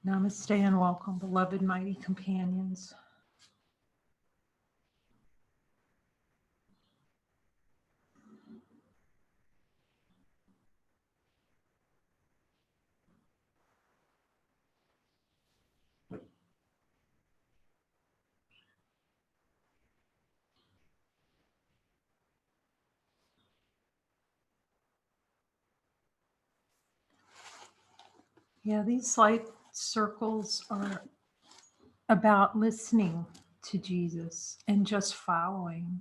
Namaste and welcome, beloved mighty companions. Yeah, these light circles are about listening to Jesus and just following.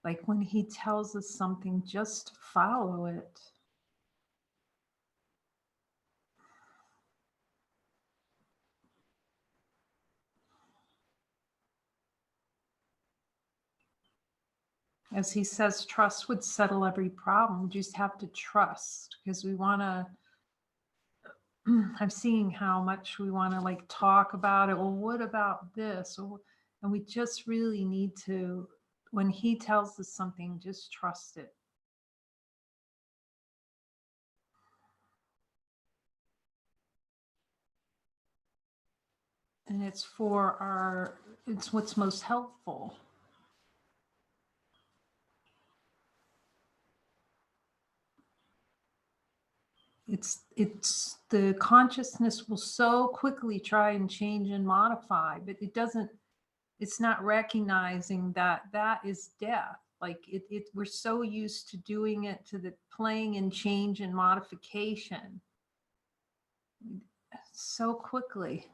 Like when he tells us something, just follow it. As he says, trust would settle every problem. We just have to trust because we want to. I'm seeing how much we want to like talk about it. Well, what about this? And we just really need to, when he tells us something, just trust it. And it's for our, it's what's most helpful. It's the consciousness will so quickly try and change and modify, but it doesn't, it's not recognizing that that is death. Like we're so used to doing it to the playing and change and modification so quickly.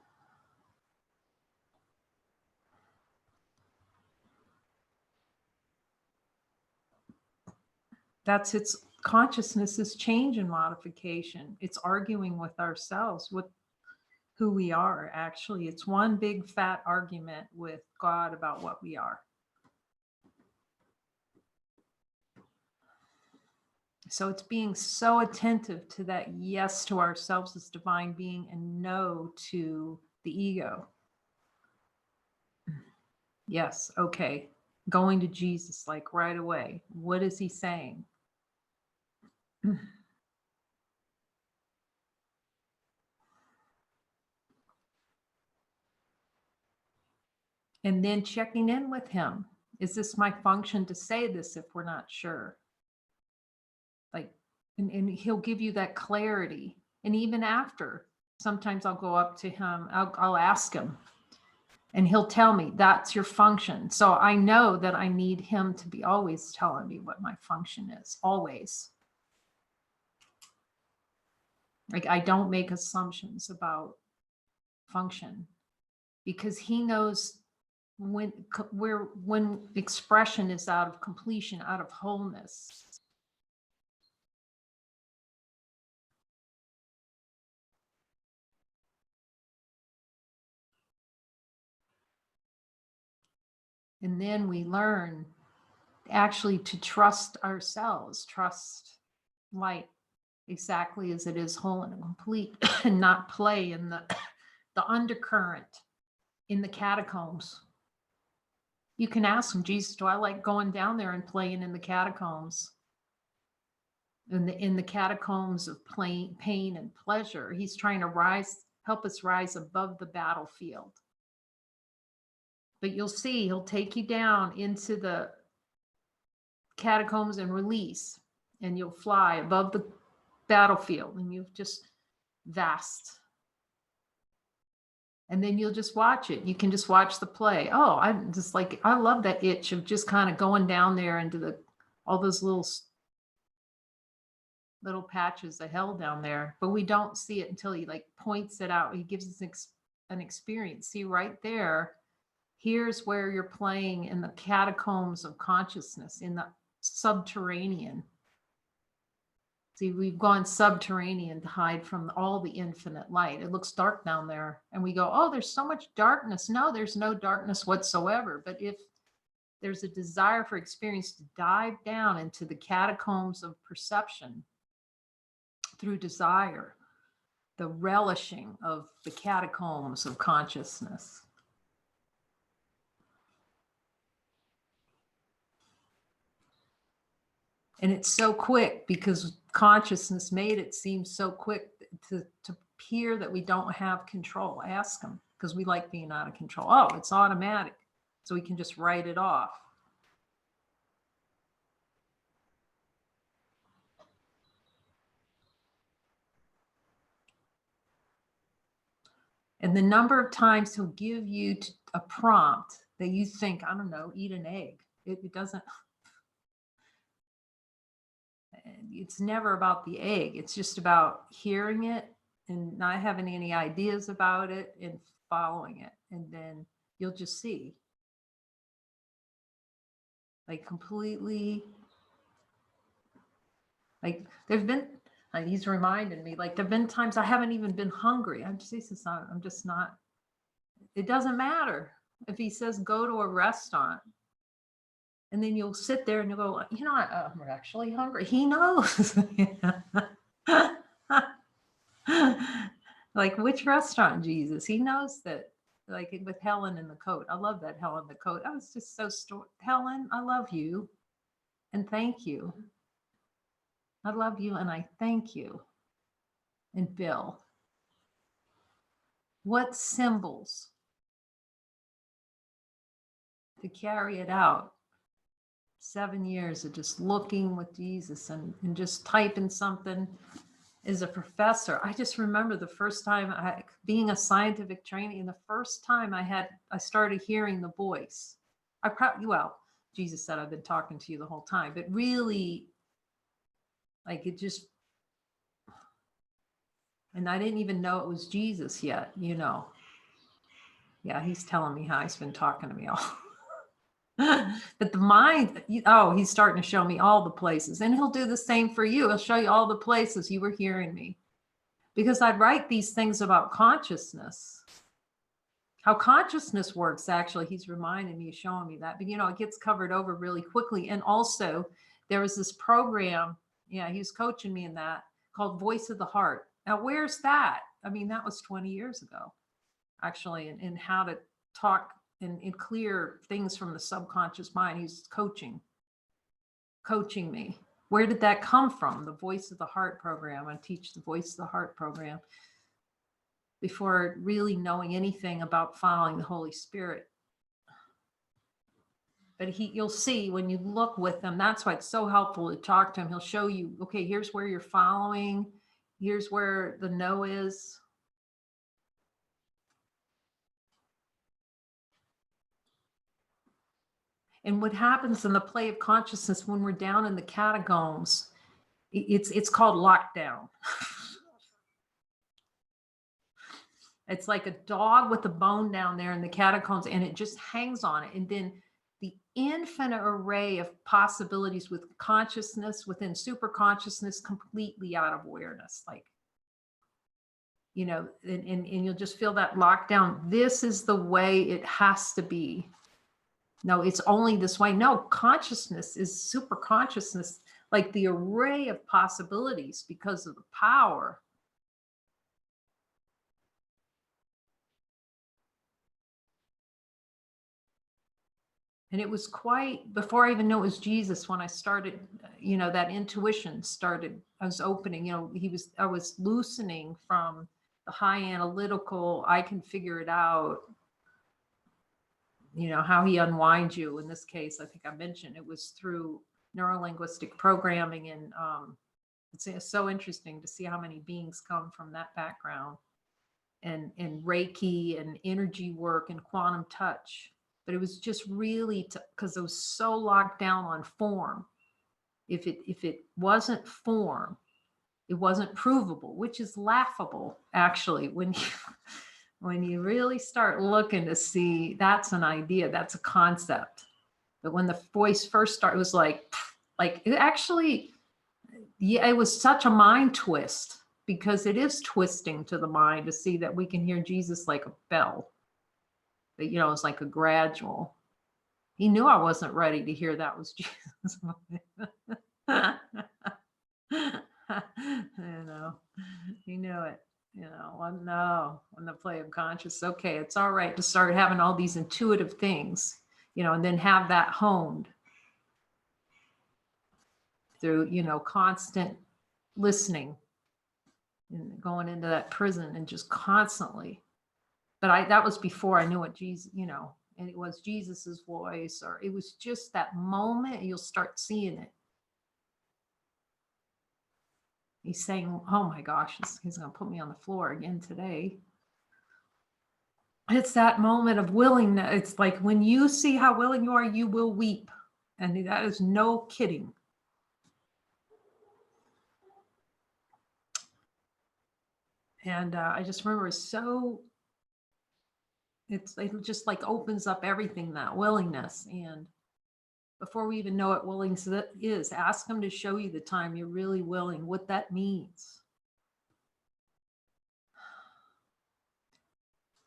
That's its consciousness is change and modification. It's arguing with ourselves, with who we are. Actually, it's one big fat argument with God about what we are. So it's being so attentive to that yes to ourselves as divine being and no to the ego. Yes, okay. Going to Jesus like right away. What is he saying? And then checking in with him. Is this my function to say this if we're not sure? Like, and he'll give you that clarity. And even after, sometimes I'll go up to him, I'll ask him, and he'll tell me that's your function. So I know that I need him to be always telling me what my function is, always. Like I don't make assumptions about function because he knows when expression is out of completion, out of wholeness. And then we learn actually to trust ourselves, trust light exactly as it is, whole and complete, and not play in the undercurrent in the catacombs. You can ask him, Jesus, do I like going down there and playing in the catacombs? In the catacombs of pain and pleasure. He's trying to help us rise above the battlefield. But you'll see, he'll take you down into the catacombs and release, and you'll fly above the battlefield, and you've just vast. And then you'll just watch it. You can just watch the play. Oh, I'm just like, I love that itch of just kind of going down there into all those little patches of hell down there. But we don't see it until he like points it out. He gives us an experience. See right there, here's where you're playing in the catacombs of consciousness, in the subterranean. See, we've gone subterranean to hide from all the infinite light. It looks dark down there. And we go, oh, there's so much darkness. No, there's no darkness whatsoever. But if there's a desire for experience to dive down into the catacombs of perception through desire, the relishing of the catacombs of consciousness. And it's so quick because consciousness made it seem so quick to appear that we don't have control, ask them, because we like being out of control. Oh, it's automatic. So we can just write it off. And the number of times he'll give you a prompt that you think, I don't know, eat an egg. It doesn't, it's never about the egg. It's just about hearing it and not having any ideas about it and following it. And then you'll just see. Like completely, like there've been, he's reminded me, like there've been times I haven't even been hungry. I'm just not, it doesn't matter if he says go to a restaurant, and then you'll sit there and you'll go, you know, I'm actually hungry. He knows. Like which restaurant, Jesus? He knows that. Like with Helen in the coat. I love that Helen the coat. I was just so Helen, I love you and thank you. I love you and I thank you. And Bill, what symbols to carry it out? 7 years of just looking with Jesus and just typing something as a professor. I just remember the first time being a scientific trainee, and the first time I started hearing the voice. Well, Jesus said, I've been talking to you the whole time, but really, like it just, and I didn't even know it was Jesus yet, you know. Yeah, he's telling me how he's been talking to me all. But the mind, oh, he's starting to show me all the places, and he'll do the same for you. He'll show you all the places you were hearing me, because I'd write these things about consciousness, how consciousness works. Actually, he's reminding me, showing me that, but you know, it gets covered over really quickly. And also there was this program, yeah, he was coaching me in that, called Voice of the Heart. Now, where's that? I mean, that was 20 years ago, actually, and how to talk and clear things from the subconscious mind. He's coaching me. Where did that come from? The Voice of the Heart program. I teach the Voice of the Heart program before really knowing anything about following the Holy Spirit. But you'll see when you look with him, that's why it's so helpful to talk to him. He'll show you, okay, here's where you're following. Here's where the no is. And what happens in the play of consciousness when we're down in the catacombs, it's called lockdown. It's like a dog with a bone down there in the catacombs, and it just hangs on it. And then the infinite array of possibilities with consciousness, within super consciousness, completely out of awareness, like, you know, and you'll just feel that lockdown. This is the way it has to be. No, it's only this way. No, consciousness is super consciousness, like the array of possibilities because of the power. And it was quite, before I even knew it was Jesus, when I started, you know, that intuition started, I was opening, you know, I was loosening from the high analytical, I can figure it out, you know, how he unwinds you. In this case, I think I mentioned it was through neurolinguistic programming. And it's so interesting to see how many beings come from that background, and Reiki and energy work and quantum touch. But it was just really because it was so locked down on form. If it wasn't form, it wasn't provable, which is laughable, actually, when you really start looking to see that's an idea, that's a concept. But when the voice first started, it was like it actually, yeah, it was such a mind twist, because it is twisting to the mind to see that we can hear Jesus like a bell. But, you know, it's like a gradual. He knew I wasn't ready to hear that was Jesus. You know, he knew it. You know, well, no, on the play of conscious, okay, it's all right to start having all these intuitive things, you know, and then have that honed through, you know, constant listening and going into that prison and just constantly. But that was before I knew what Jesus, and it was Jesus's voice, or it was just that moment. You'll start seeing it. He's saying, oh my gosh, he's going to put me on the floor again today. It's that moment of willingness. It's like when you see how willing you are, you will weep. And that is no kidding. And I just remember it just like opens up everything, that willingness. And before we even know what willingness is, ask him to show you the time you're really willing, what that means.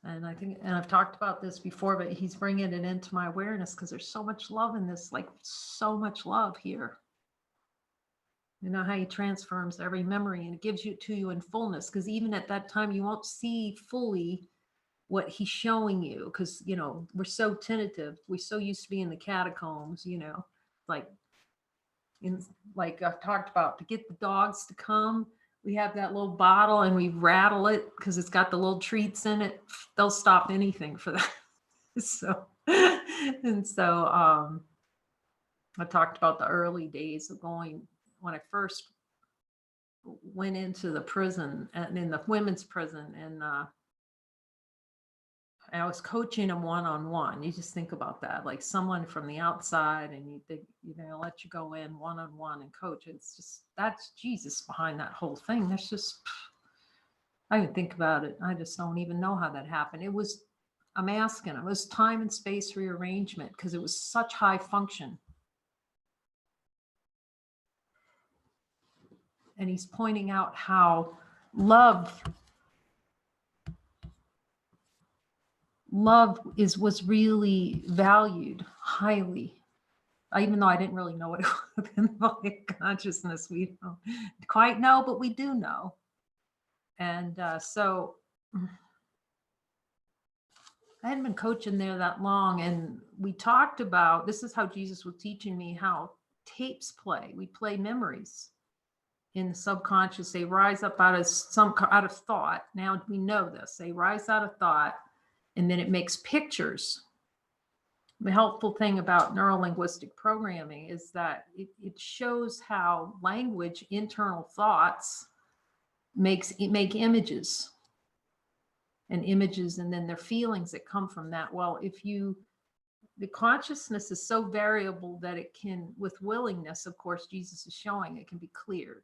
And I think, and I've talked about this before, but he's bringing it into my awareness because there's so much love in this, like so much love here. You know how he transforms every memory and it gives it to you in fullness, because even at that time, you won't see fully what he's showing you, because, we're so tentative. We're so used to being in the catacombs, like I've talked about, to get the dogs to come, we have that little bottle and we rattle it because it's got the little treats in it. They'll stop anything for that. So I talked about the early days of going, when I first went into the prison, and in the women's prison, and I was coaching them one-on-one. You just think about that, like someone from the outside, and they let you go in one-on-one and coach. It's just, that's Jesus behind that whole thing. That's just, I didn't think about it. I just don't even know how that happened. I'm asking, it was time and space rearrangement, because it was such high function. And he's pointing out how love was really valued highly. Even though I didn't really know what it was in the consciousness, we don't quite know, but we do know. And so I hadn't been coaching there that long, and we talked about, this is how Jesus was teaching me how tapes play. We play memories in the subconscious. They rise up out of thought. Now we know this. They rise out of thought, and then it makes pictures. The helpful thing about neurolinguistic programming is that it shows how language, internal thoughts, make images, and then their feelings that come from that. Well, the consciousness is so variable that it can, with willingness, of course, Jesus is showing it can be cleared.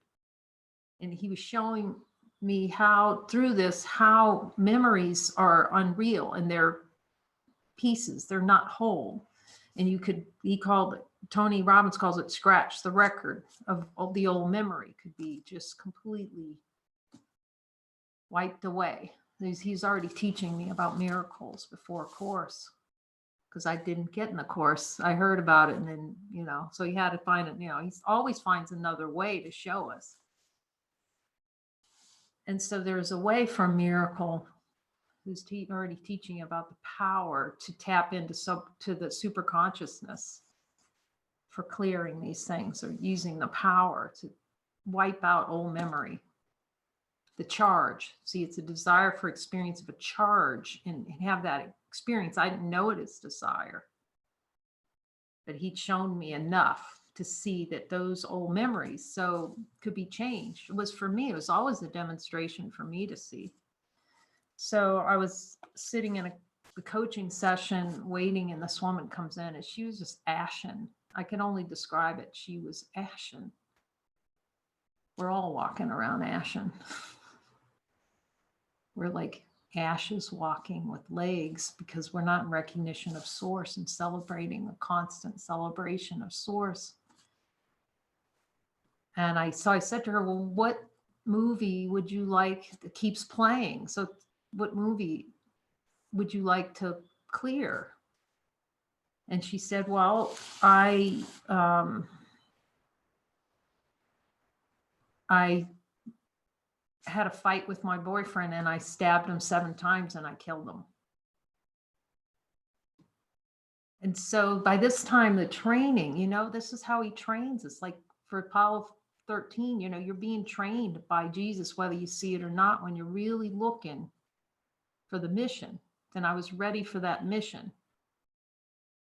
And he was showing me how, through this, how memories are unreal, and they're pieces, they're not whole. And Tony Robbins calls it scratch the record of the old memory, could be just completely wiped away. He's already teaching me about miracles before course, because I didn't get in the course. I heard about it, and then, so he had to find it. He always finds another way to show us. And so there's a way from miracle, who's already teaching about the power to tap into to the super consciousness for clearing these things, or using the power to wipe out old memory. The charge. See, it's a desire for experience of a charge, and have that experience. I didn't know it as desire, but he'd shown me enough to see that those old memories could be changed. It was, for me, it was always a demonstration for me to see. So I was sitting in a coaching session waiting, and this woman comes in, and she was just ashen. I can only describe it. She was ashen. We're all walking around ashen. We're like ashes walking with legs, because we're not in recognition of source and celebrating the constant celebration of source. And I said to her, well, what movie would you like that keeps playing? So what movie would you like to clear? And she said, well, I had a fight with my boyfriend, and I stabbed him 7 times and I killed him. And so by this time, the training, this is how he trains us. Like for Apollo 13, you know, you're being trained by Jesus, whether you see it or not, when you're really looking for the mission. And I was ready for that mission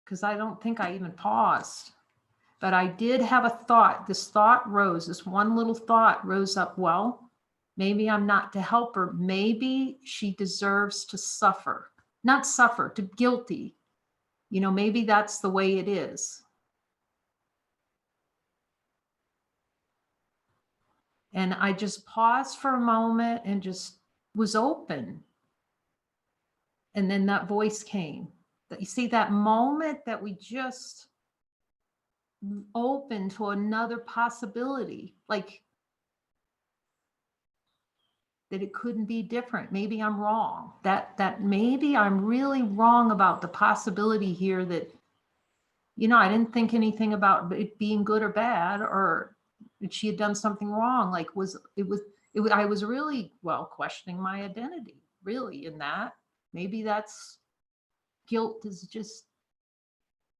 because I don't think I even paused. But I did have a thought. This thought rose, this one little thought rose up. Well, maybe I'm not to help her. Maybe she deserves to suffer. Not suffer, to guilty. You know, maybe that's the way it is. And I just paused for a moment and just was open. And then that voice came. That you see, that moment that we just open to another possibility, like that it couldn't be different. Maybe I'm wrong. That maybe I'm really wrong about the possibility here that, you know, I didn't think anything about it being good or bad, or that she had done something wrong. Like I was really, well, questioning my identity, really, in that. Maybe that's guilt is just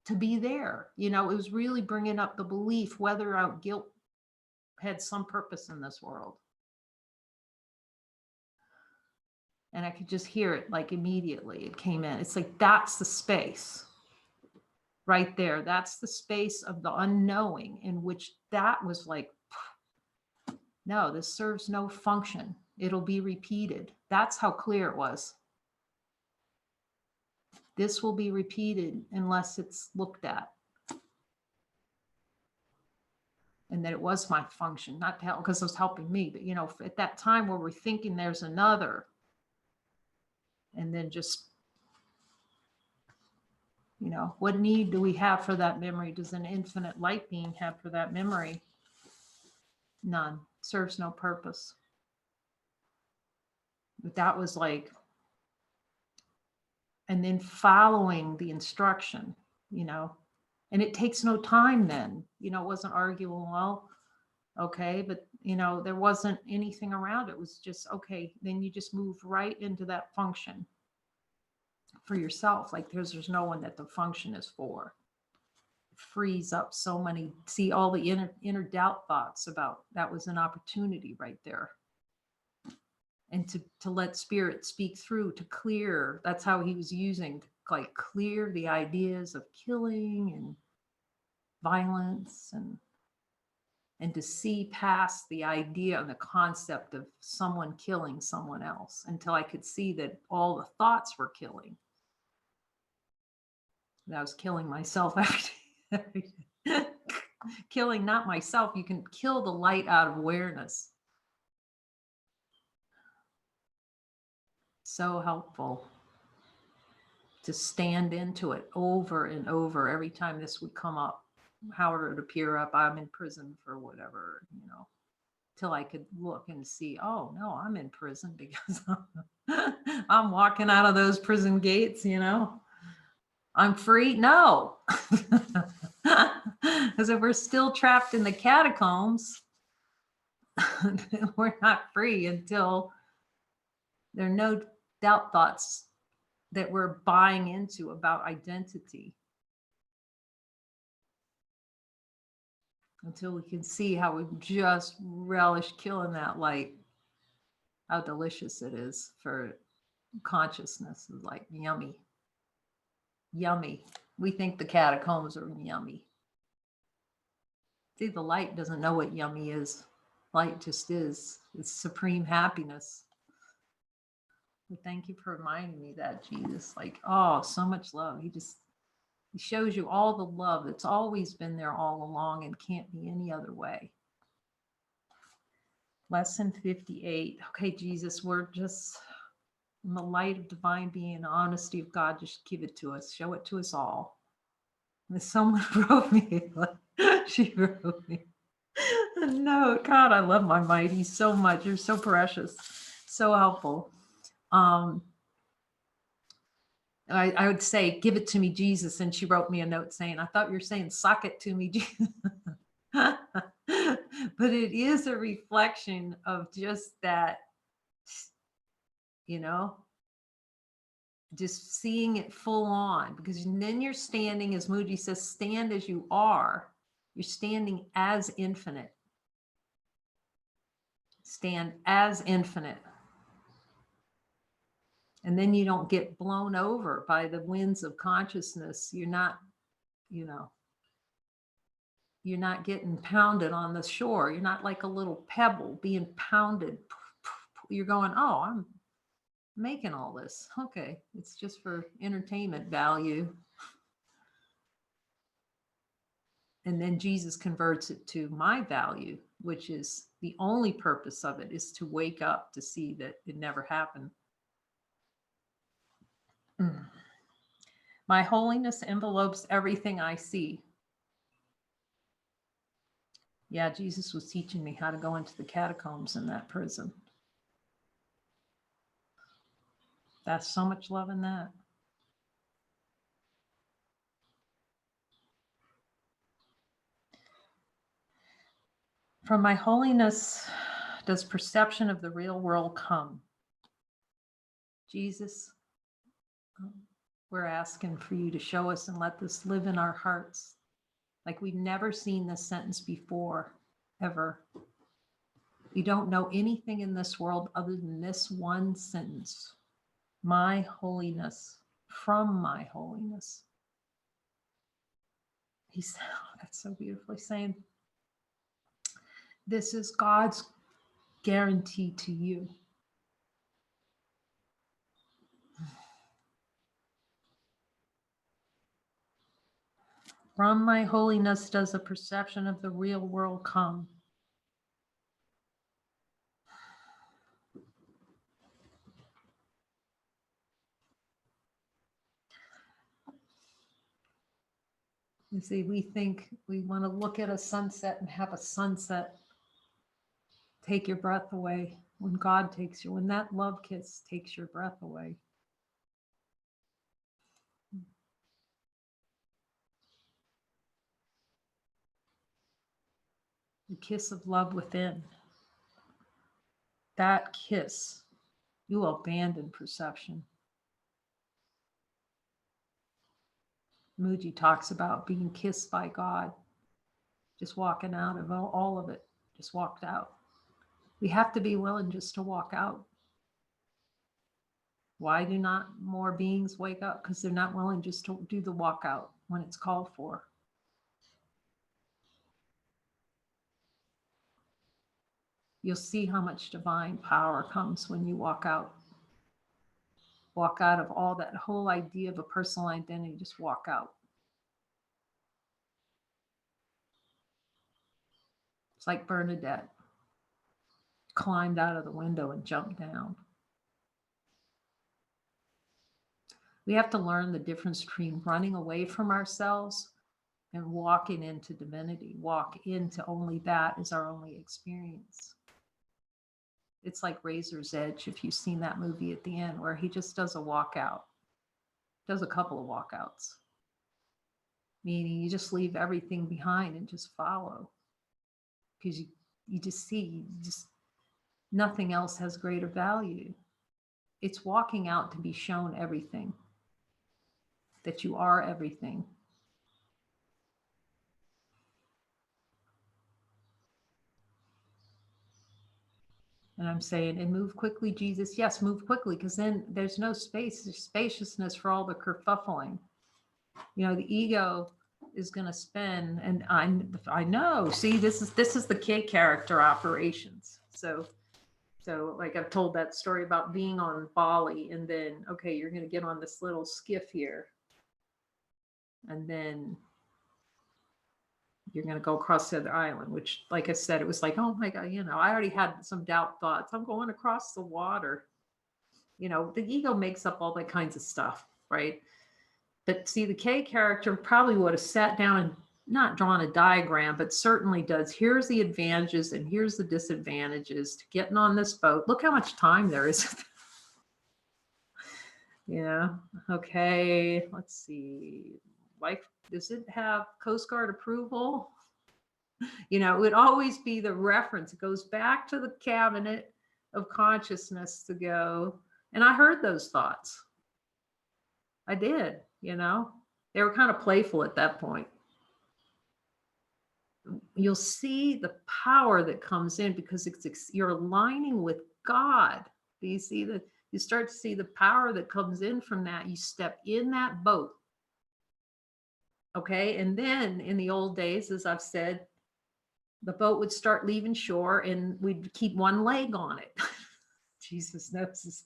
to be there. You know, it was really bringing up the belief whether our guilt had some purpose in this world. And I could just hear it like immediately. It came in. It's like, that's the space right there. That's the space of the unknowing, in which that was like, no, this serves no function. It'll be repeated. That's how clear it was. This will be repeated unless it's looked at. And that it was my function, not to help, because it was helping me. But, you know, at that time where we're thinking there's another, and then just, you know, what need do we have for that memory? Does an infinite light being have for that memory? None. Serves no purpose. But that was like, and then following the instruction, you know, and it takes no time then, you know, it wasn't arguing, well, okay, but, you know, there wasn't anything around it. It was just, okay, then you just move right into that function for yourself. Like there's no one that the function is for. It frees up so many, see all the inner doubt thoughts about that was an opportunity right there. And to let spirit speak through, to clear, that's how he was using, to like clear the ideas of killing and violence, and to see past the idea and the concept of someone killing someone else, until I could see that all the thoughts were killing. That I was killing myself every day. Killing not myself. You can kill the light out of awareness. So helpful to stand into it over and over. Every time this would come up, however it would appear up, I'm in prison for whatever, you know, till I could look and see, oh no, I'm in prison because I'm walking out of those prison gates, you know. I'm free? No. Because if we're still trapped in the catacombs, we're not free until there are no doubt thoughts that we're buying into about identity. Until we can see how we just relish killing that light, how delicious it is for consciousness. Is like yummy. Yummy. We think the catacombs are yummy. See, the light doesn't know what yummy is. Light just is. It's supreme happiness. But thank you for reminding me that, Jesus. Like, oh, so much love. He shows you all the love that's always been there all along and can't be any other way. Lesson 58. Okay, Jesus, we're just in the light of divine being and honesty of God. Just give it to us. Show it to us all. And someone wrote me. She wrote me a note. God, I love my mighty so much. You're so precious, so helpful. I would say, give it to me, Jesus. And she wrote me a note saying, I thought you were saying, sock it to me, Jesus. But it is a reflection of just that, you know, just seeing it full on, because then you're standing, as Moody says, stand as you are. You're standing as infinite. stand as infinite. And then you don't get blown over by the winds of consciousness. You're not, you know, you're not getting pounded on the shore. You're not like a little pebble being pounded. You're going, oh, I'm making all this. Okay, it's just for entertainment value. And then Jesus converts it to my value, which is the only purpose of it is to wake up to see that it never happened. My holiness envelopes everything I see. Yeah, Jesus was teaching me how to go into the catacombs in that prison. That's so much love in that. From my holiness does perception of the real world come. Jesus, we're asking for you to show us and let this live in our hearts like we've never seen this sentence before, ever. We don't know anything in this world other than this one sentence. My holiness, from my holiness. He's, oh, that's so beautifully saying, this is God's guarantee to you. From my holiness does a perception of the real world come. You see, we think we want to look at a sunset and have a sunset take your breath away. When God takes you, when that love kiss takes your breath away. The kiss of love within. That kiss, you abandon perception. Muji talks about being kissed by God, just walking out of all of it, just walked out. We have to be willing just to walk out. Why do not more beings wake up? Because they're not willing just to do the walkout when it's called for. You'll see how much divine power comes when you walk out. Walk out of all that whole idea of a personal identity, just walk out. It's like Bernadette climbed out of the window and jumped down. We have to learn the difference between running away from ourselves and walking into divinity. Walk into only that is our only experience. It's like Razor's Edge, if you've seen that movie at the end, where he just does a walkout, does a couple of walkouts. Meaning you just leave everything behind and just follow. Because you just see, nothing else has greater value. It's walking out to be shown everything, that you are everything. And I'm saying, and move quickly, Jesus. Yes, move quickly, because then there's no space, there's spaciousness for all the kerfuffling. You know, the ego is going to spin, and I know. See, this is the K character operations. So like I've told that story about being on Bali, and then okay, you're going to get on this little skiff here, and then you're going to go across the other island, which, like I said, it was like, oh my God, you know, I already had some doubt thoughts. I'm going across the water. You know, the ego makes up all that kinds of stuff, right? But see, the K character probably would have sat down and not drawn a diagram, but certainly does. Here's the advantages and here's the disadvantages to getting on this boat. Look how much time there is. Yeah. Okay. Let's see. Life, does it have Coast Guard approval? You know, it would always be the reference. It goes back to the cabinet of consciousness to go. And I heard those thoughts. I did, you know, they were kind of playful at that point. you'll see the power that comes in because you're aligning with God. Do you see that? You start to see the power that comes in from that. You step in that boat. Okay. And then in the old days, as I've said, the boat would start leaving shore and we'd keep one leg on it. Jesus knows this.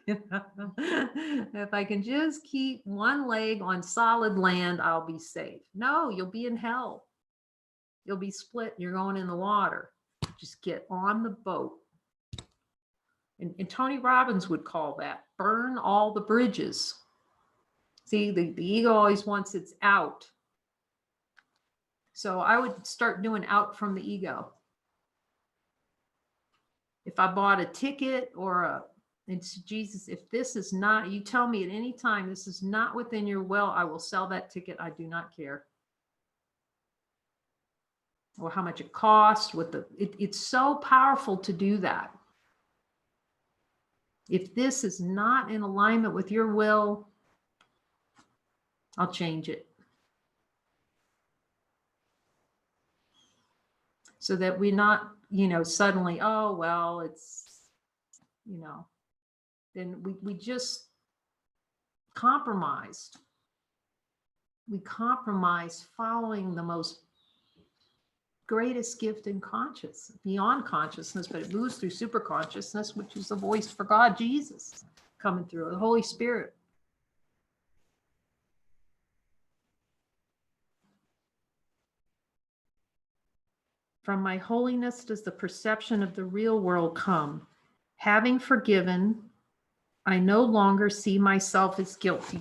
If I can just keep one leg on solid land, I'll be safe. No, you'll be in hell. You'll be split. You're going in the water. Just get on the boat. And Tony Robbins would call that burn all the bridges. See, the ego always wants its out. So I would start doing out from the ego. If I bought a ticket or it's Jesus, if this is not, you tell me at any time, this is not within your will, I will sell that ticket. I do not care. Or how much it costs, it's so powerful to do that. If this is not in alignment with your will, I'll change it. So that we're not, suddenly, oh, well, it's, then we just compromised. We compromise following the most greatest gift in beyond consciousness, but it moves through super consciousness, which is the voice for God, Jesus, coming through, the Holy Spirit. From my holiness does the perception of the real world come. Having forgiven, I no longer see myself as guilty.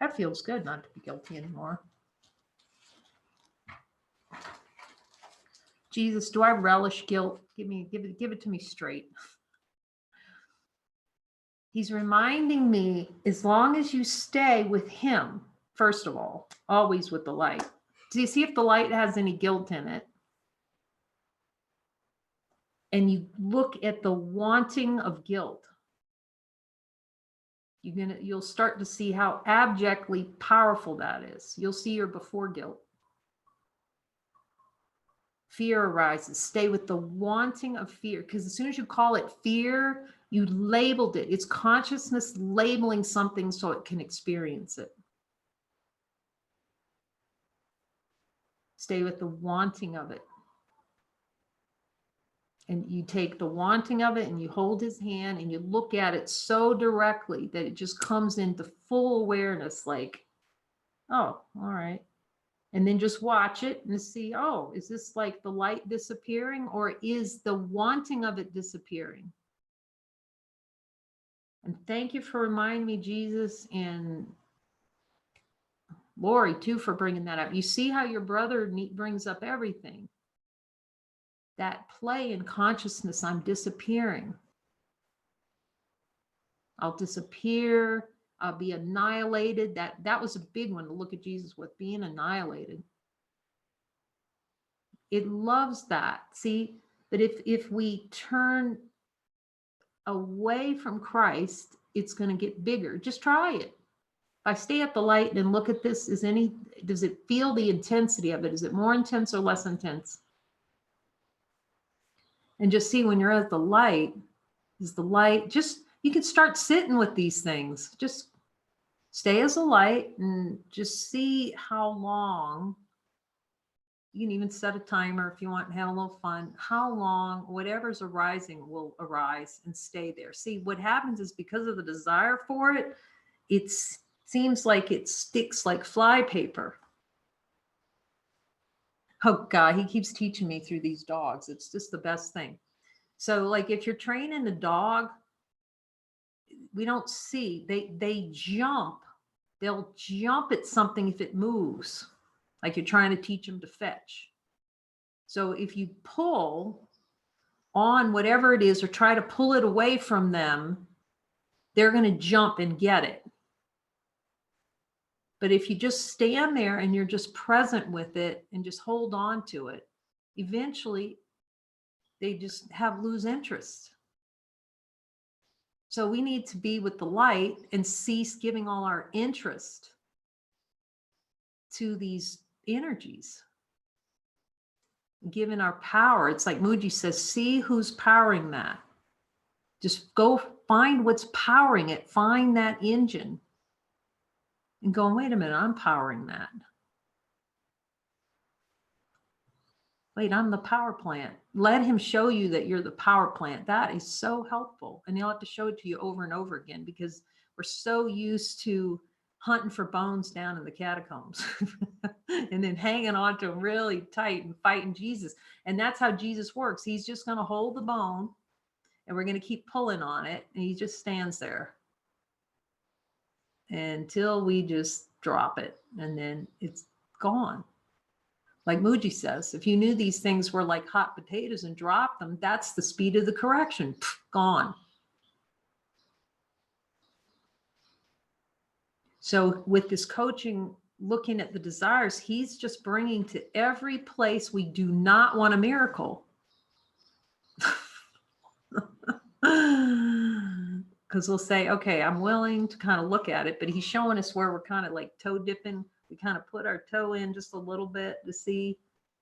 That feels good, not to be guilty anymore. Jesus, do I relish guilt? Give it to me straight. He's reminding me, as long as you stay with him, first of all, always with the light. Do you see if the light has any guilt in it? And you look at the wanting of guilt. You'll start to see how abjectly powerful that is. You'll see your before guilt. Fear arises. Stay with the wanting of fear, because as soon as you call it fear, you labeled it. It's consciousness labeling something so it can experience it. Stay with the wanting of it. And you take the wanting of it and you hold his hand and you look at it so directly that it just comes into full awareness, like, oh, all right. And then just watch it and see, oh, is this like the light disappearing, or is the wanting of it disappearing? And thank you for reminding me, Jesus, and Lori too, for bringing that up. You see how your brother brings up everything. That play in consciousness, I'm disappearing. I'll disappear. I'll be annihilated. That was a big one to look at Jesus with, being annihilated. It loves that. See, but if we turn away from Christ, it's going to get bigger. Just try it. If I stay at the light and look at this, does it feel the intensity of it? Is it more intense or less intense? And just see when you're at the light, is the light just, you can start sitting with these things. Just stay as a light and just see how long. You can even set a timer if you want and have a little fun. How long whatever's arising will arise and stay there. See, what happens is because of the desire for it, it seems like it sticks like flypaper. Oh God, he keeps teaching me through these dogs. It's just the best thing. So like if you're training a dog, we don't see, they jump. They'll jump at something if it moves, like you're trying to teach them to fetch. So if you pull on whatever it is or try to pull it away from them, they're going to jump and get it. But if you just stand there and you're just present with it and just hold on to it, eventually they just lose interest. So we need to be with the light and cease giving all our interest to these energies, given our power. It's like Muji says, see who's powering that. Just go find what's powering it. Find that engine and go, wait a minute, I'm powering that. Wait, I'm the power plant. Let him show you that you're the power plant. That is so helpful. And he'll have to show it to you over and over again, because we're so used to hunting for bones down in the catacombs and then hanging on to them really tight and fighting Jesus. And that's how Jesus works. He's just going to hold the bone and we're going to keep pulling on it. And he just stands there until we just drop it, and then it's gone. Like Muji says, if you knew these things were like hot potatoes and dropped them, that's the speed of the correction. Pff, gone. So with this coaching, looking at the desires, he's just bringing to every place we do not want a miracle. Because we'll say, okay, I'm willing to kind of look at it, but he's showing us where we're kind of like toe dipping. We kind of put our toe in just a little bit to see,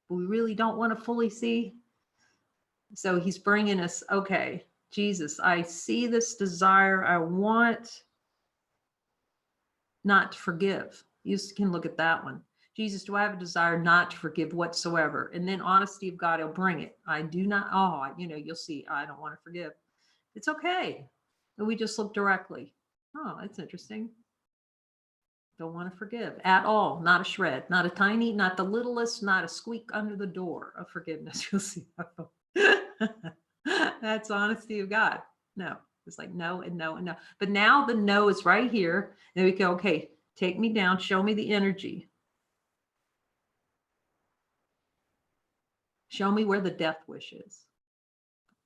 but we really don't want to fully see. So he's bringing us, okay, Jesus, I see this desire. I want not to forgive. You can look at that one. Jesus, do I have a desire not to forgive whatsoever? And then honesty of God, he'll bring it. I do not, you'll see, I don't want to forgive. It's okay. And we just look directly. Oh, that's interesting. Don't want to forgive at all. Not a shred, not a tiny, not the littlest, not a squeak under the door of forgiveness. You'll see. That's honesty of God. No, it's like no and no and no. But now the no is right here. Then we go, okay, take me down, show me the energy. Show me where the death wish is.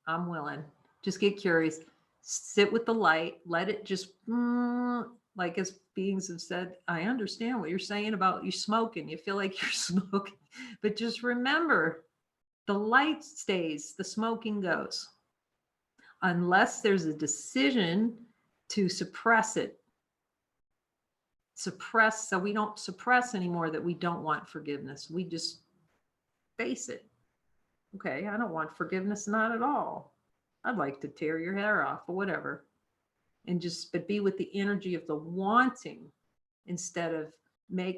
I'm willing. Just get curious. Sit with the light. Let it just, like as beings have said, I understand what you're saying about you smoking. You feel like you're smoking. But just remember, the light stays, the smoking goes. Unless there's a decision to suppress it. Suppress, so we don't suppress anymore that we don't want forgiveness. We just face it. Okay, I don't want forgiveness, not at all. I'd like to tear your hair off or whatever. And just, but be with the energy of the wanting instead of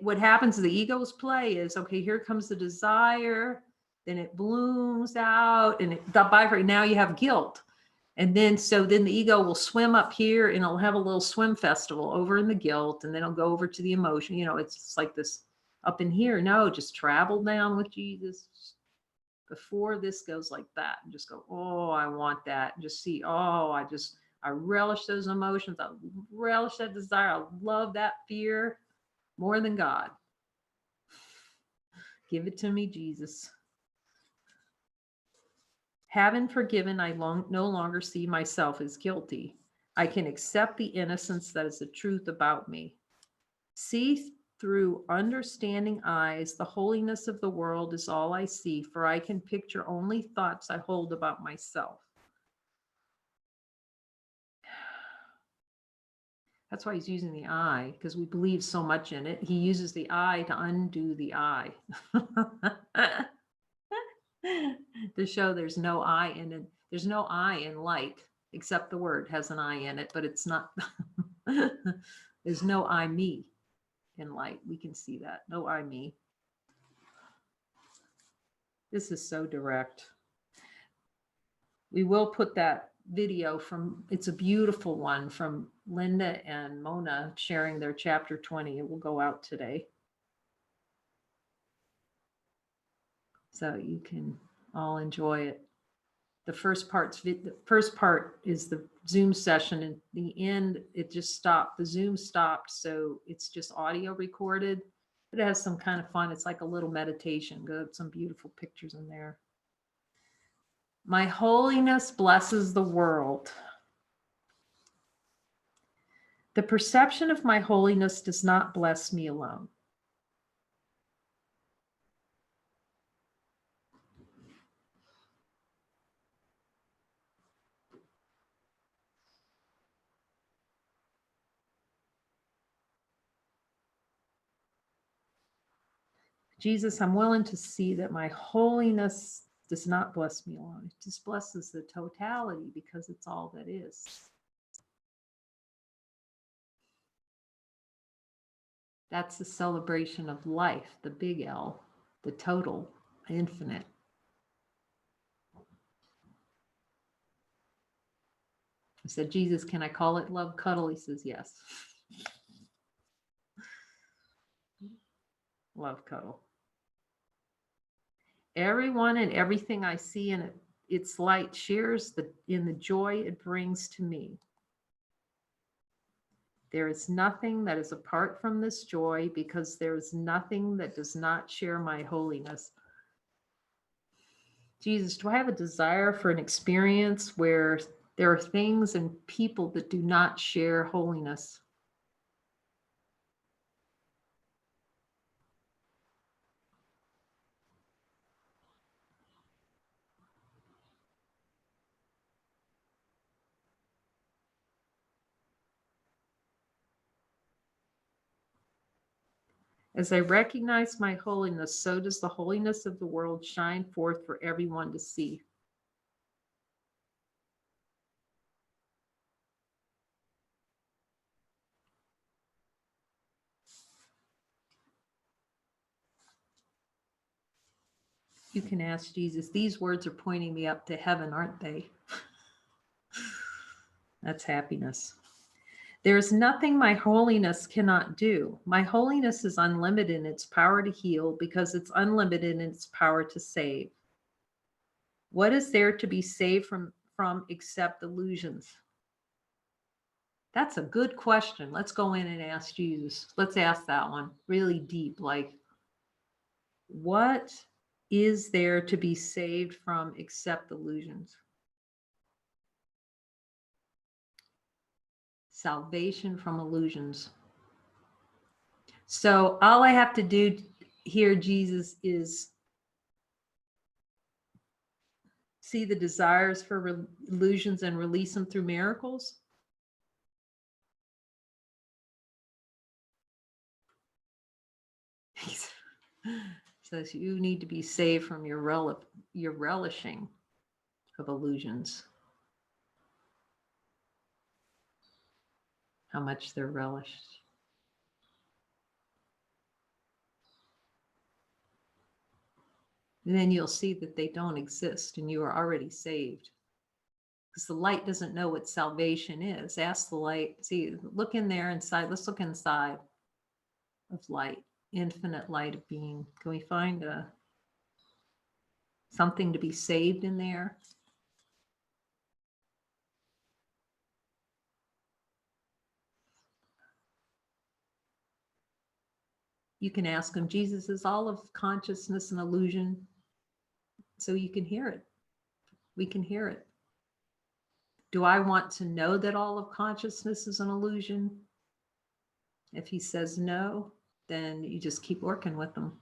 what happens to the ego's play is, okay, here comes the desire, then it blooms out and it bifurcates. Now you have guilt. And then, so then the ego will swim up here and it'll have a little swim festival over in the guilt. And then it'll go over to the emotion. It's like this up in here. No, just travel down with Jesus before this goes like that, and just go, oh, I want that. And just see, oh, I relish those emotions. I relish that desire. I love that fear more than God. Give it to me, Jesus. Having forgiven, I no longer see myself as guilty. I can accept the innocence that is the truth about me. See through understanding eyes, the holiness of the world is all I see, for I can picture only thoughts I hold about myself. That's why he's using the I, because we believe so much in it. He uses the I to undo the I. To show there's no I in it. There's no I in light, except the word has an I in it, but it's not. There's no I, me in light. We can see that. No I, me. This is so direct. We will put that video from, it's a beautiful one from Linda and Mona sharing their chapter 20. It will go out today. So you can all enjoy it. The first part is the Zoom session, and the end, it just stopped. The Zoom stopped, so it's just audio recorded. It has some kind of fun. It's like a little meditation. Got some beautiful pictures in there. My holiness blesses the world. The perception of my holiness does not bless me alone. Jesus, I'm willing to see that my holiness does not bless me alone. It just blesses the totality because it's all that is. That's the celebration of life, the big L, the total, infinite. I said, Jesus, can I call it love cuddle? He says, yes. Love cuddle. Everyone and everything I see in its light shares in the joy it brings to me. There is nothing that is apart from this joy because there is nothing that does not share my holiness. Jesus, do I have a desire for an experience where there are things and people that do not share holiness? As I recognize my holiness, so does the holiness of the world shine forth for everyone to see. You can ask Jesus. These words are pointing me up to heaven, aren't they? That's happiness. There is nothing my holiness cannot do. My holiness is unlimited in its power to heal because it's unlimited in its power to save. What is there to be saved from except illusions? That's a good question. Let's go in and ask Jesus. Let's ask that one really deep. Like, what is there to be saved from except illusions? Salvation from illusions. So all I have to do here, Jesus, is see the desires for illusions and release them through miracles. He says you need to be saved from your relishing of illusions. How much they're relished. And then you'll see that they don't exist and you are already saved. Because the light doesn't know what salvation is. Ask the light. See, look in there inside. Let's look inside of light, infinite light of being. Can we find something to be saved in there? You can ask him, Jesus, is all of consciousness an illusion? So you can hear it. We can hear it. Do I want to know that all of consciousness is an illusion? If he says no, then you just keep working with him.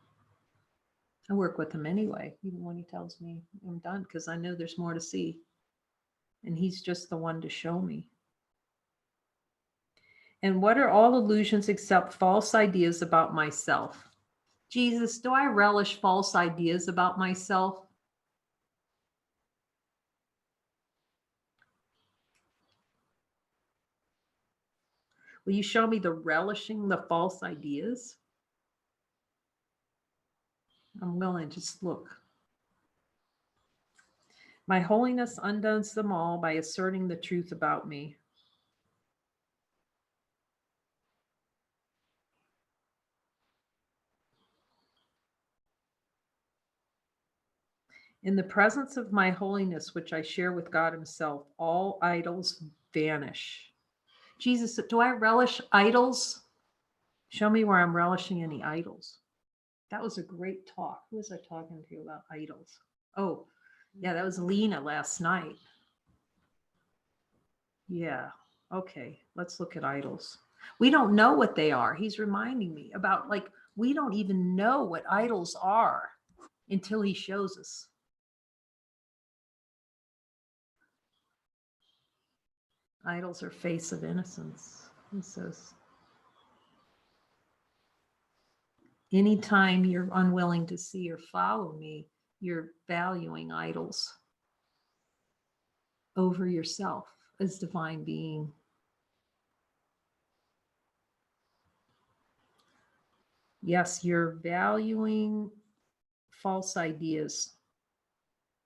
I work with him anyway, even when he tells me I'm done, because I know there's more to see. And he's just the one to show me. And what are all illusions except false ideas about myself? Jesus, do I relish false ideas about myself? Will you show me the relishing the false ideas? I'm willing to just look. My holiness undoes them all by asserting the truth about me. In the presence of my holiness, which I share with God himself, all idols vanish. Jesus, do I relish idols? Show me where I'm relishing any idols. That was a great talk. Who was I talking to about idols? Oh, yeah, that was Lena last night. Yeah. Okay. Let's look at idols. We don't know what they are. He's reminding me about, like, we don't even know what idols are until he shows us. Idols are face of innocence, he says. Anytime you're unwilling to see or follow me, you're valuing idols over yourself as divine being. Yes, you're valuing false ideas.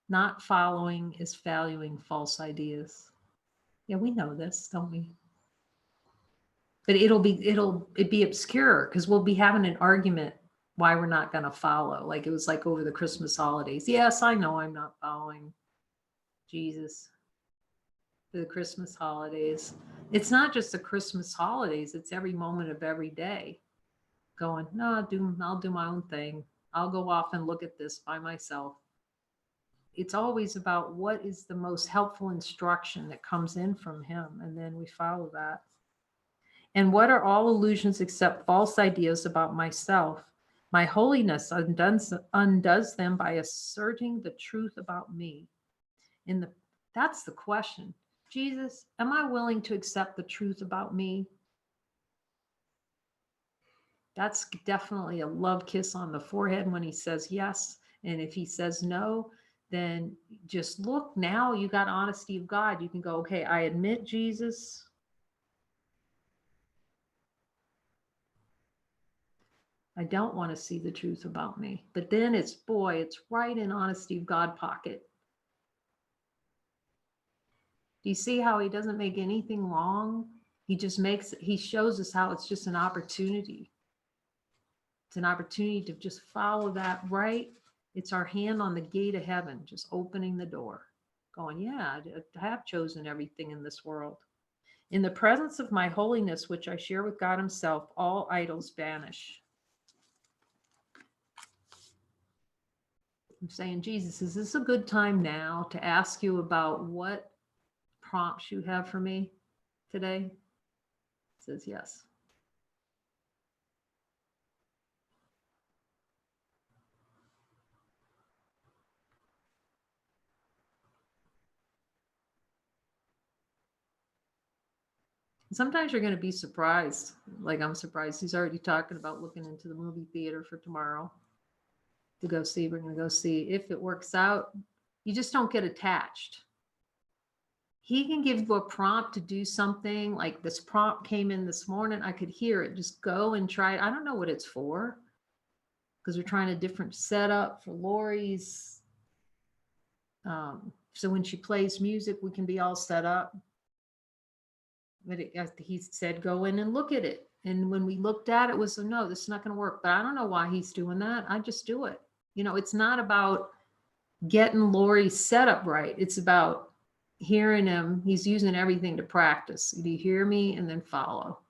Not following is valuing false ideas. Yeah, we know this, don't we? But it'd be obscure because we'll be having an argument why we're not going to follow. Like it was like over the Christmas holidays. Yes, I know I'm not following Jesus for the Christmas holidays. It's not just the Christmas holidays, it's every moment of every day. Going, no, I'll do my own thing. I'll go off and look at this by myself. It's always about what is the most helpful instruction that comes in from him, and then we follow that. And what are all illusions except false ideas about myself? My holiness undoes them by asserting the truth about me. That's the question. Jesus, am I willing to accept the truth about me? That's definitely a love kiss on the forehead when he says yes. And if he says no, then just look, now you got honesty of God. You can go, okay, I admit, Jesus, I don't want to see the truth about me. But then it's right in honesty of God pocket. Do you see how he doesn't make anything wrong? He shows us how it's just an opportunity. It's an opportunity to just follow that right. It's our hand on the gate of heaven, just opening the door, going, yeah, I have chosen everything in this world. In the presence of my holiness, which I share with God himself, all idols vanish. I'm saying, Jesus, is this a good time now to ask you about what prompts you have for me today? He says, yes. Sometimes you're going to be surprised. Like I'm surprised he's already talking about looking into the movie theater for tomorrow to go see. We're going to go see. If it works out, you just don't get attached. He can give you a prompt to do something. Like this prompt came in this morning. I could hear it. Just go and try it. I don't know what it's for because we're trying a different setup for Lori's. So when she plays music, we can be all set up. But he said, go in and look at it. And when we looked at it, was no, this is not going to work. But I don't know why he's doing that. I just do it. You know, it's not about getting Lori's setup right. It's about hearing him. He's using everything to practice. Do you hear me? And then follow.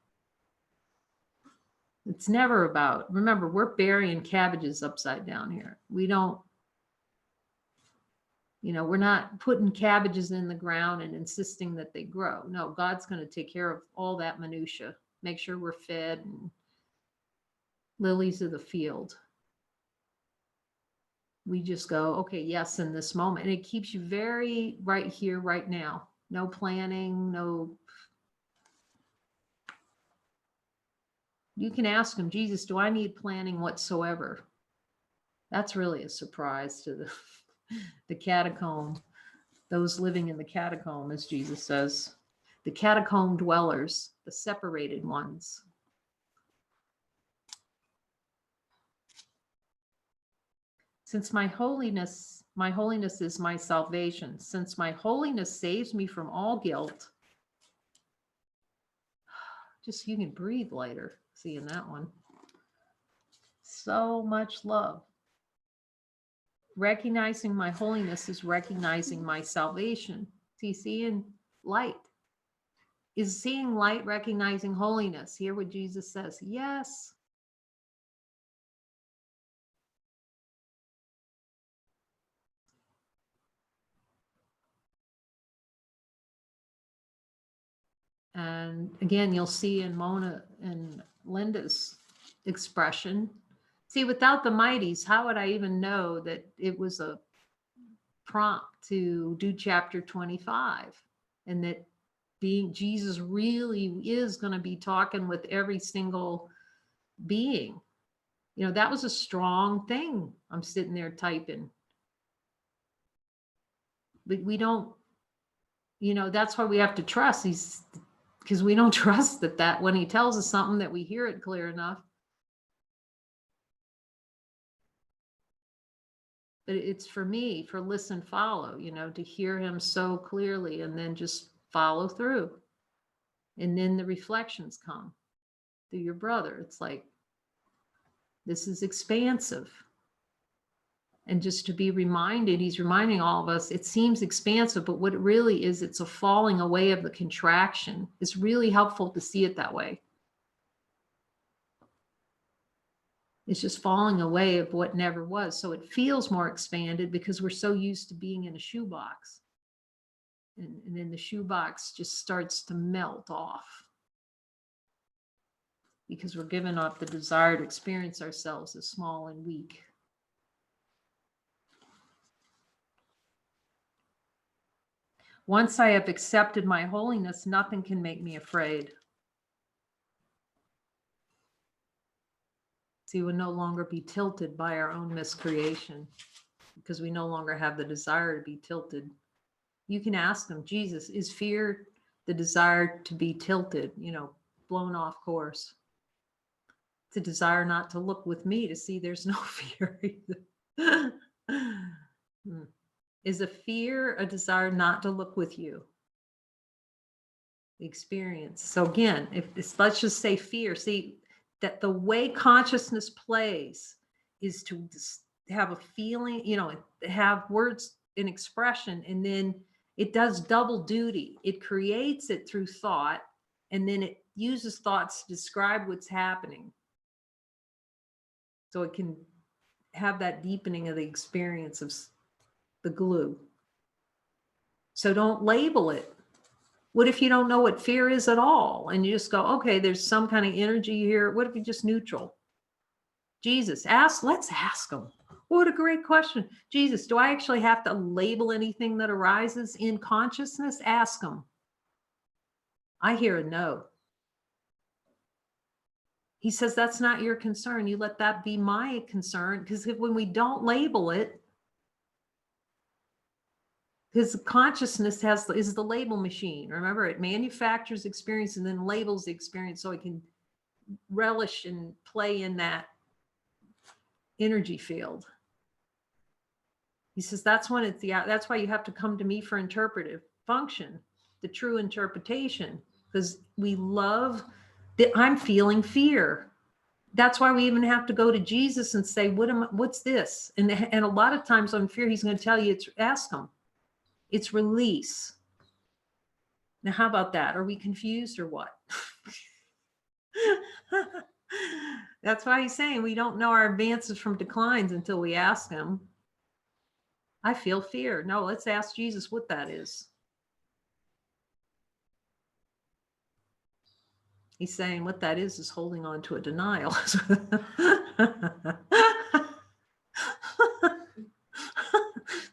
It's never about, remember, we're burying cabbages upside down here. We don't, you know, we're not putting cabbages in the ground and insisting that they grow. No, God's going to take care of all that minutia, make sure we're fed and lilies of the field. We just go, okay, yes, in this moment. And it keeps you very right here, right now. No planning, no. You can ask him, Jesus, do I need planning whatsoever? That's really a surprise to the catacomb, those living in the catacomb, as Jesus says, the catacomb dwellers, the separated ones. Since my holiness is my salvation. Since my holiness saves me from all guilt, just you can breathe later seeing that one. So much love. Recognizing my holiness is recognizing my salvation. See, seeing light. Is seeing light recognizing holiness? Hear what Jesus says. Yes. And again, you'll see in Mona and Linda's expression. See, without the mighties, how would I even know that it was a prompt to do chapter 25 and that being Jesus really is going to be talking with every single being? You know, that was a strong thing. I'm sitting there typing. But we don't, you know, that's why we have to trust. Because we don't trust that when he tells us something that we hear it clear enough. But it's for me, for listen, follow, you know, to hear him so clearly and then just follow through. And then the reflections come through your brother. It's like, this is expansive. And just to be reminded, he's reminding all of us, it seems expansive, but what it really is, it's a falling away of the contraction. It's really helpful to see it that way. It's just falling away of what never was. So it feels more expanded because we're so used to being in a shoebox. And then the shoebox just starts to melt off because we're giving up the desire to experience ourselves as small and weak. Once I have accepted my holiness, nothing can make me afraid. See, we will no longer be tilted by our own miscreation because we no longer have the desire to be tilted. You can ask him, Jesus, is fear the desire to be tilted, you know, blown off course? It's a desire not to look with me to see there's no fear. Is a fear a desire not to look with you? The experience. So again, if this, let's just say fear, see that the way consciousness plays is to have a feeling, you know, have words and expression, and then it does double duty. It creates it through thought, and then it uses thoughts to describe what's happening. So it can have that deepening of the experience of the glue. So don't label it. What if you don't know what fear is at all? And you just go, okay, there's some kind of energy here. What if you just neutral? Jesus, let's ask him. What a great question. Jesus, do I actually have to label anything that arises in consciousness? Ask him. I hear a no. He says, that's not your concern. You let that be my concern. Because when we don't label it, because consciousness is the label machine. Remember, it manufactures experience and then labels the experience so it can relish and play in that energy field. He says that's when it's that's why you have to come to me for interpretive function, the true interpretation, because we love that I'm feeling fear. That's why we even have to go to Jesus and say, what's this? And a lot of times on fear, he's going to tell you, ask him. It's release. Now, how about that? Are we confused or what? That's why he's saying we don't know our advances from declines until we ask him. I feel fear. No, let's ask Jesus what that is. He's saying what that is holding on to a denial.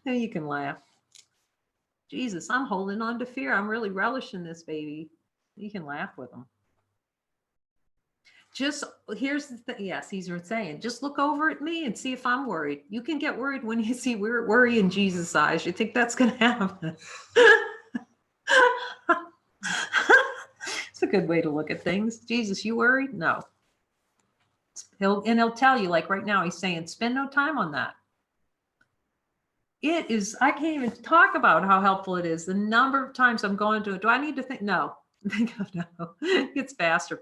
Now you can laugh. Jesus, I'm holding on to fear. I'm really relishing this, baby. You can laugh with him. Just here's the thing. Yes, he's saying, just look over at me and see if I'm worried. You can get worried when you see worry in Jesus' eyes. You think that's going to happen? It's a good way to look at things. Jesus, you worried? No. He'll tell you, like right now, he's saying, spend no time on that. It is, I can't even talk about how helpful it is. The number of times I'm going to it. Do I need to think? No. Think of no. It's faster.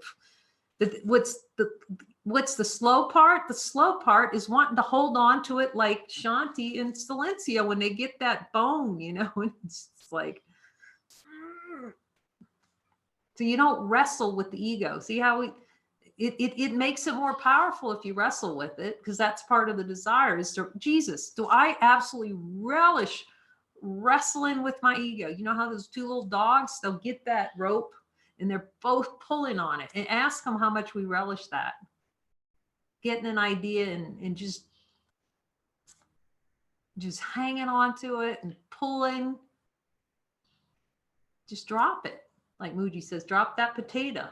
What's the slow part? The slow part is wanting to hold on to it like Shanti and Silencio when they get that bone, you know, and it's like, so you don't wrestle with the ego. See how it makes it more powerful if you wrestle with it, because that's part of the desire is to, Jesus, do I absolutely relish wrestling with my ego? You know how those two little dogs, they'll get that rope and they're both pulling on it, and ask them how much we relish that. Getting an idea and just hanging on to it and pulling. Just drop it. Like Muji says, drop that potato.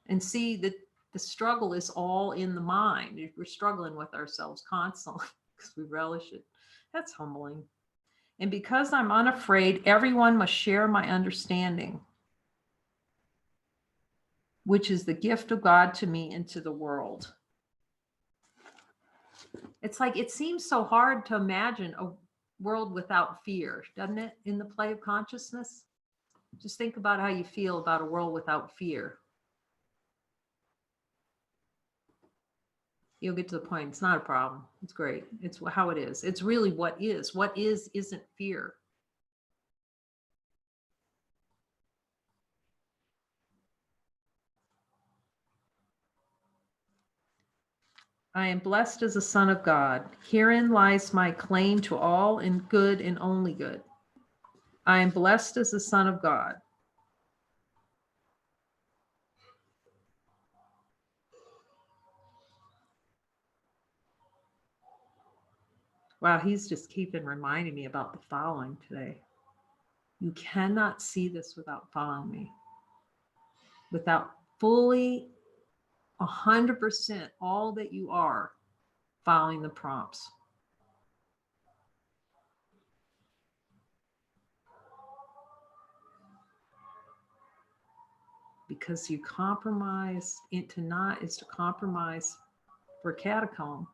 And see that The struggle is all in the mind. We're struggling with ourselves constantly because we relish it. That's humbling. And because I'm unafraid, everyone must share my understanding, which is the gift of God to me and to the world. It's like, it seems so hard to imagine a world without fear, doesn't it? In the play of consciousness, just think about how you feel about a world without fear. You'll get to the point. It's not a problem. It's great. It's how it is. It's really what is. What is isn't fear. I am blessed as a son of God. Herein lies my claim to all and good and only good. I am blessed as a son of God. Wow, he's just keeping reminding me about the following today. You cannot see this without following me, without fully 100% all that you are following the prompts. Because you compromise, to not is to compromise for a catacomb.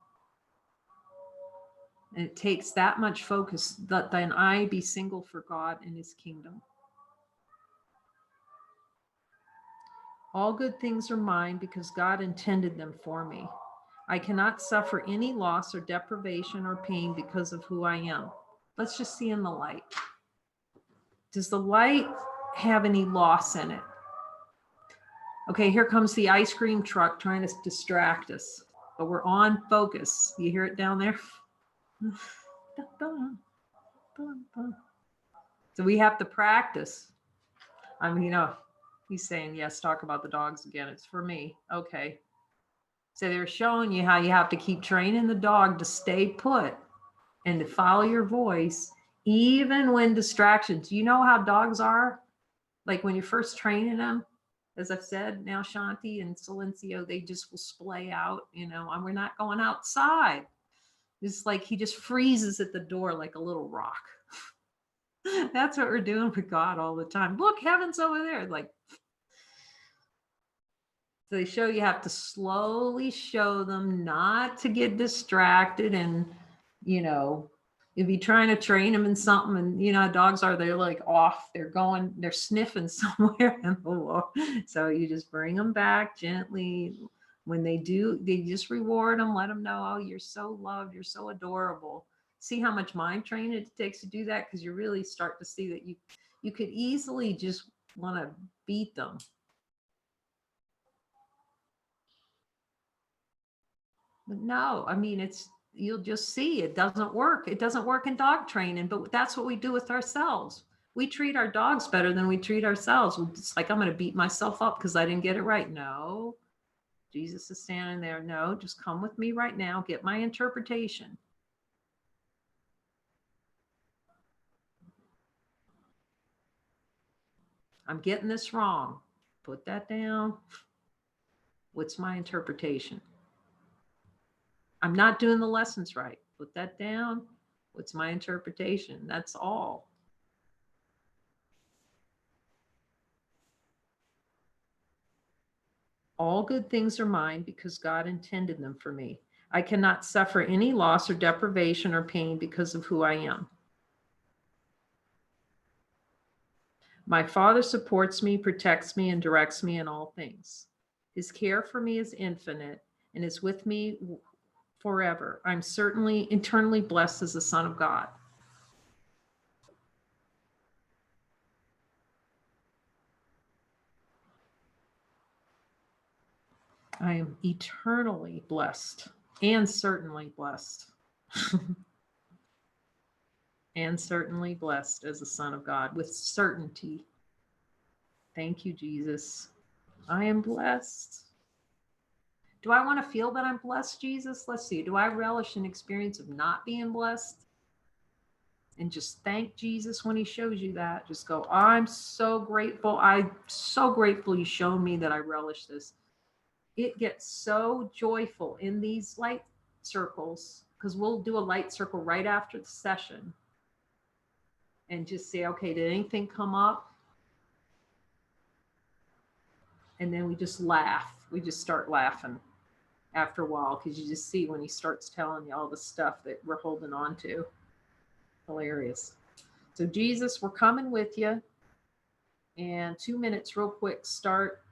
And it takes that much focus that then I be single for God and his kingdom. All good things are mine because God intended them for me. I cannot suffer any loss or deprivation or pain because of who I am. Let's just see in the light. Does the light have any loss in it? Okay, here comes the ice cream truck trying to distract us, but we're on focus. You hear it down there? So we have to practice. I mean, he's saying, yes, talk about the dogs again. It's for me. Okay. So they're showing you how you have to keep training the dog to stay put and to follow your voice, even when distractions. You know how dogs are? Like when you're first training them, as I've said, now Shanti and Silencio, they just will splay out, and we're not going outside. It's like he just freezes at the door like a little rock. That's what we're doing with God all the time. Look, heaven's over there. Like, so they show you have to slowly show them not to get distracted. And, if you're trying to train them in something and, dogs they're like off, they're sniffing somewhere in the world. So you just bring them back gently. When they do, they just reward them, let them know, oh, you're so loved, you're so adorable. See how much mind training it takes to do that? Because you really start to see that you could easily just want to beat them. But no, I mean, you'll just see it doesn't work. It doesn't work in dog training, but that's what we do with ourselves. We treat our dogs better than we treat ourselves. It's like, I'm going to beat myself up because I didn't get it right. No, Jesus is standing there. No, just come with me right now. Get my interpretation. I'm getting this wrong. Put that down. What's my interpretation? I'm not doing the lessons right. Put that down. What's my interpretation? That's all. All good things are mine because God intended them for me. I cannot suffer any loss or deprivation or pain because of who I am. My Father supports me, protects me, and directs me in all things. His care for me is infinite and is with me forever. I'm certainly eternally blessed as a son of God. I am eternally blessed and certainly blessed. And certainly blessed as a son of God with certainty. Thank you, Jesus. I am blessed. Do I want to feel that I'm blessed, Jesus? Let's see. Do I relish an experience of not being blessed? And just thank Jesus when he shows you that. Just go, I'm so grateful. I'm so grateful you showed me that I relish this. it gets so joyful in these light circles, because we'll do a light circle right after the session and just say, okay, did anything come up? And then we just laugh. We just start laughing after a while, because you just see when he starts telling you all the stuff that we're holding on to. Hilarious. So, Jesus, we're coming with you. And 2 minutes, real quick, start.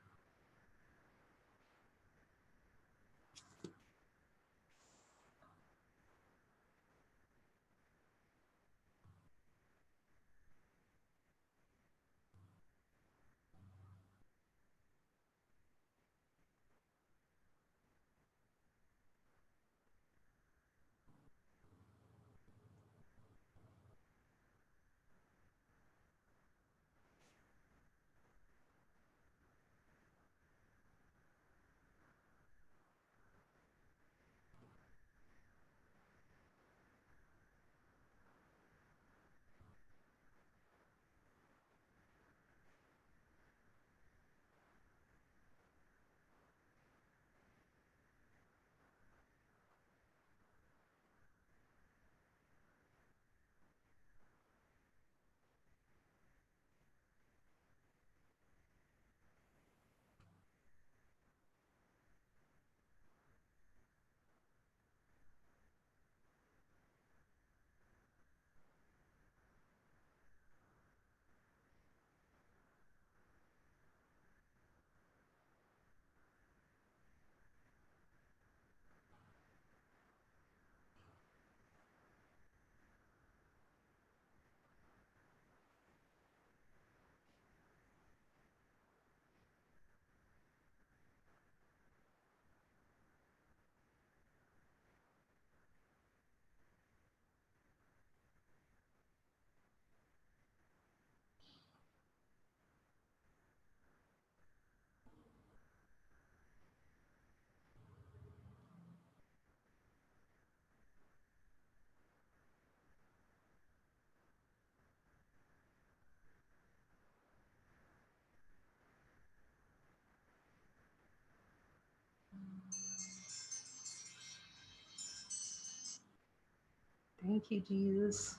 Thank you, Jesus.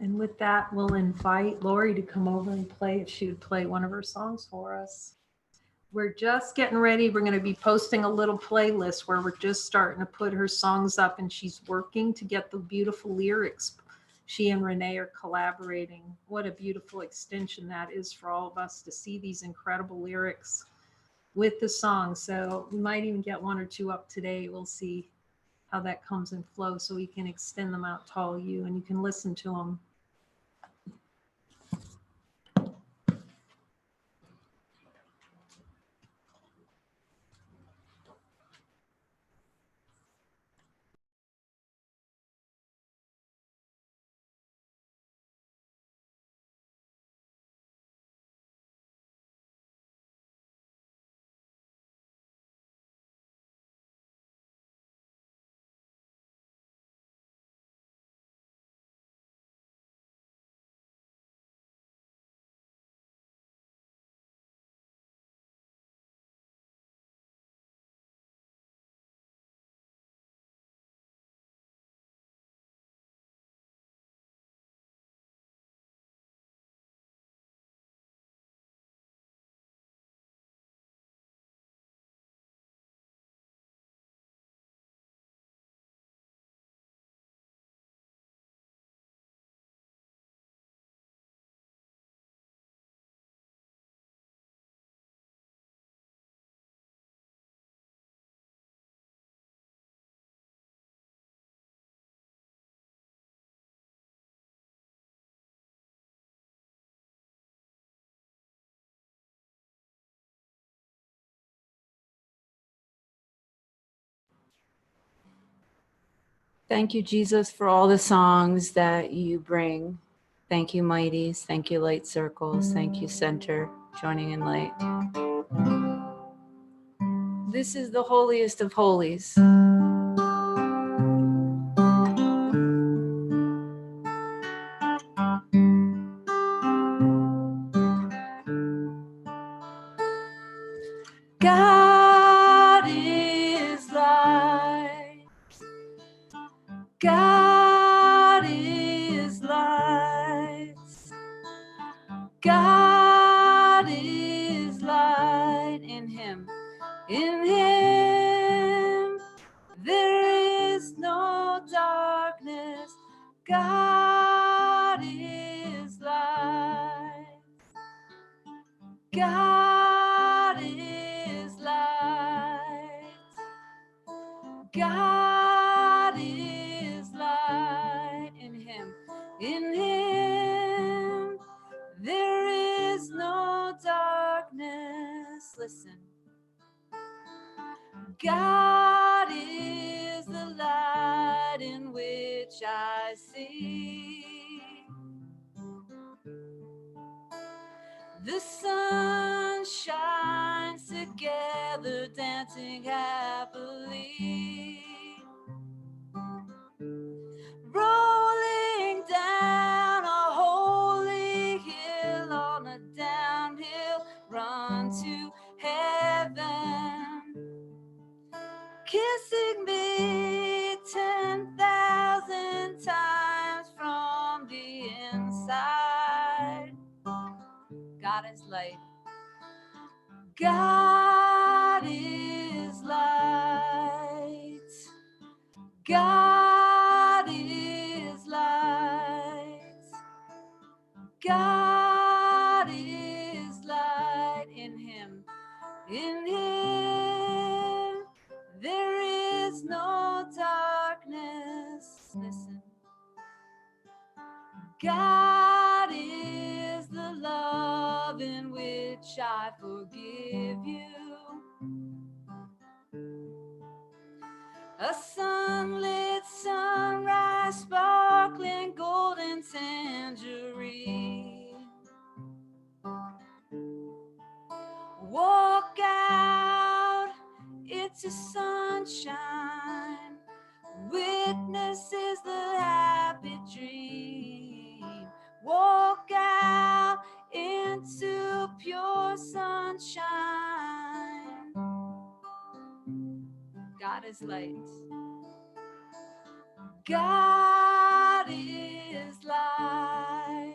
And with that, we'll invite Lori to come over and play, if she would play one of her songs for us. We're just getting ready. We're going to be posting a little playlist where we're just starting to put her songs up, and she's working to get the beautiful lyrics. She and Renee are collaborating. What a beautiful extension that is for all of us to see these incredible lyrics with the song. So we might even get one or two up today. We'll see how that comes in flow, so we can extend them out to all you, and you can listen to them. Thank you, Jesus, for all the songs that you bring. Thank you, Mighties. Thank you, Light Circles. Thank you, Center, joining in light. This is the holiest of holies. God God is light. God is light. In him. In him there is no darkness. God is light. God is light. God is light. In him. In him there is no darkness. Listen. God is the light in which I see. The sun shines together, dancing happily, rolling down a holy hill on a downhill run to heaven, kissing me 10,000 times from the inside. God is light. God is light. God is light. God is light. In him. In him there is no darkness. Listen. God is the love in which I forgive you. A sunlit sunrise, sparkling golden tangerine. Walk out into sunshine. Witnesses the happy dream. Walk out into pure sunshine. God is light. God is light.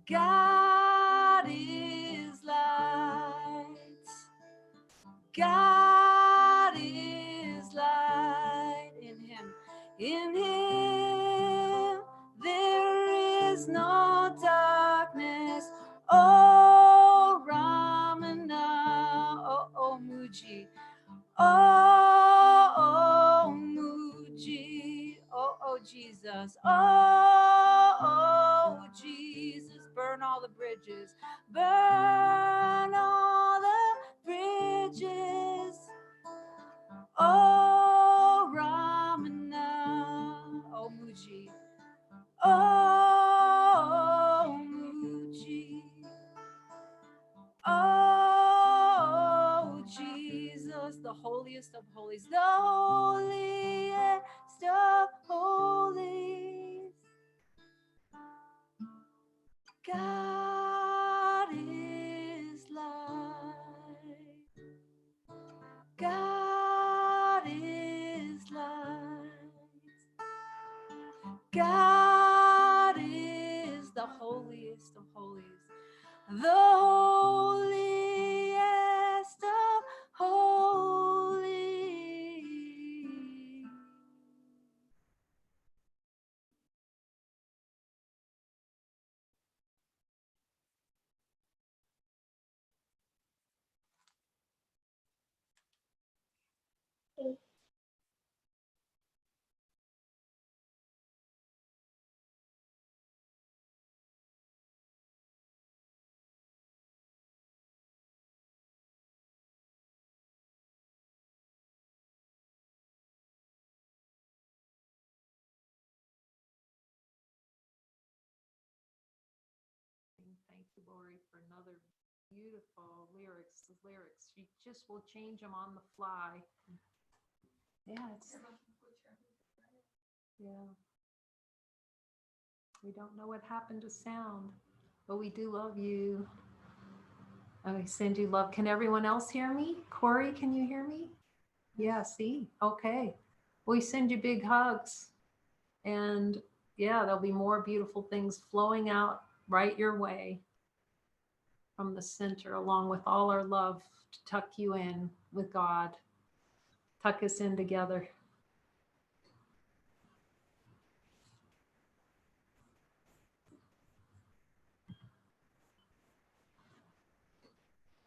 God is light. God is light. In him. In him there is no darkness. Oh Ramana, oh Muji, oh Muji, oh Jesus, oh Jesus, burn all the bridges, burn all the bridges. Oh Ramana, oh Muji, oh Muji, oh Jesus, the holiest of holies, the holiest of holies. God is light. God is light. God is the holiest of holies, the holiest of holies. Thank you, Lori, for another beautiful lyrics. The lyrics, she just will change them on the fly. Yeah, yeah. We don't know what happened to sound, but we do love you. I send you love. Can everyone else hear me? Corey, can you hear me? Yeah, see? Okay. We send you big hugs. And yeah, there'll be more beautiful things flowing out right your way from the center, along with all our love to tuck you in with God. Tuck us in together.